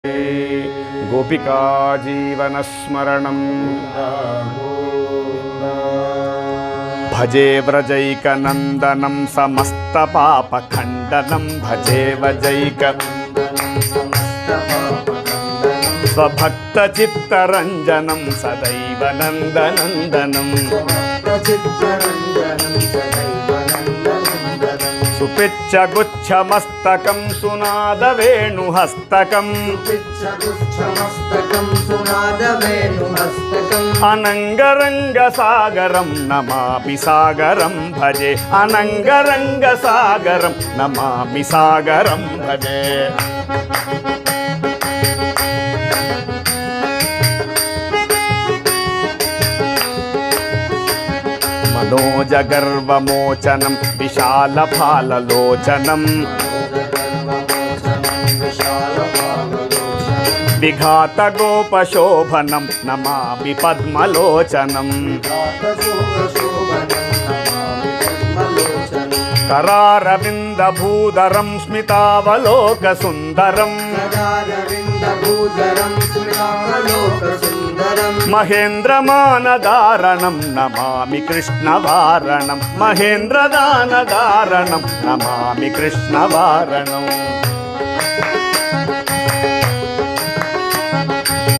गोपिका जीवनस्मरणं भजे व्रजैकनन्दनं समस्तपापखण्डनं भजे व्रजैक स्वभक्तचित्तरञ्जनं सदैव नन्दनन्दनं सुपिच्चगुच्छमस्तकं सुनादवेणुहस्तकम् अनङ्गरङ्गसागरं नमामि सागरं भजे अनङ्गरङ्गसागरं नमामि सागरं भजे मनोजगर्वमोचनं विशालफाललोचनं विघातगोपशोभनं नमामि पद्मलोचनं करारविन्दभूधरं स्मितावलोकसुन्दरं महेन्द्रमानदारणं नमामि कृष्णवारणं महेन्द्रदानदारणं नमामि कृष्णवारणम्